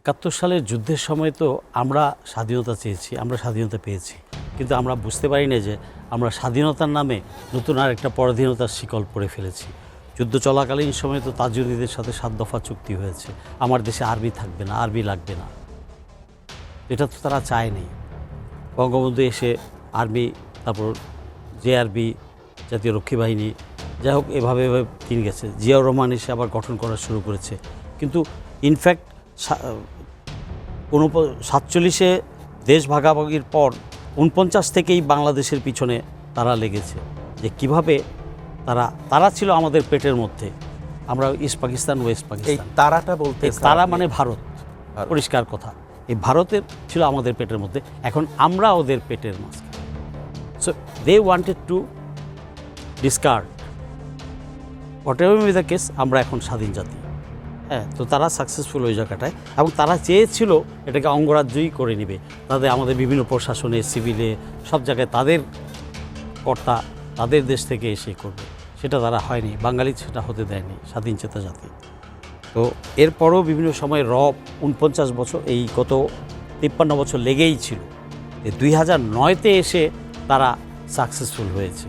৭১ সালের যুদ্ধের সময় তো আমরা স্বাধীনতা চেয়েছি, আমরা স্বাধীনতা পেয়েছি, কিন্তু আমরা বুঝতে পারি না যে আমরা স্বাধীনতার নামে নতুন আর একটা পরাধীনতার শিকল পড়ে ফেলেছি। যুদ্ধ চলাকালীন সময় তো তাজুদ্দিনের সাথে 7 দফা চুক্তি হয়েছে, আমার দেশে আর্মি থাকবে না, আর্মি লাগবে না। এটা তো তারা চায়নি। বঙ্গবন্ধু এসে আর্মি, তারপর জেআরবি, জাতীয় রক্ষী বাহিনী, যাই হোক এভাবে এভাবে তিনি গেছে। জিয়াউর রহমান এসে আবার গঠন করা শুরু করেছে। কিন্তু ইনফ্যাক্ট 47-এ দেশ ভাগাভাগির পর 49 থেকেই বাংলাদেশের পিছনে তারা লেগেছে, যে কিভাবে তারা ছিল আমাদের পেটের মধ্যে। আমরা ইস্ট পাকিস্তান, ওয়েস্ট এই পাকিস্তান, তারাটা বলতে তারা মানে ভারত, পরিষ্কার কথা। এই ভারতের ছিল আমাদের পেটের মধ্যে, এখন আমরা ওদের পেটের মাঝখানে। So they wanted to discard whatever may the case, আমরা এখন স্বাধীন জাতি। হ্যাঁ, তো তারা সাকসেসফুল ওই জায়গাটায়, এবং তারা চেয়েছিল এটাকে অঙ্গরাজ্যই করে নেবে। তাদের আমাদের বিভিন্ন প্রশাসনে, সিভিলে, সব জায়গায় তাদের কর্তা তাদের দেশ থেকে এসে করবে, সেটা তারা হয়নি। বাঙালি সেটা হতে দেয়নি, স্বাধীন চেতা জাতি। তো এরপরও বিভিন্ন সময় 49 বছর, এই গত 53 বছর লেগেই ছিল। 2009-তে এসে তারা সাকসেসফুল হয়েছে।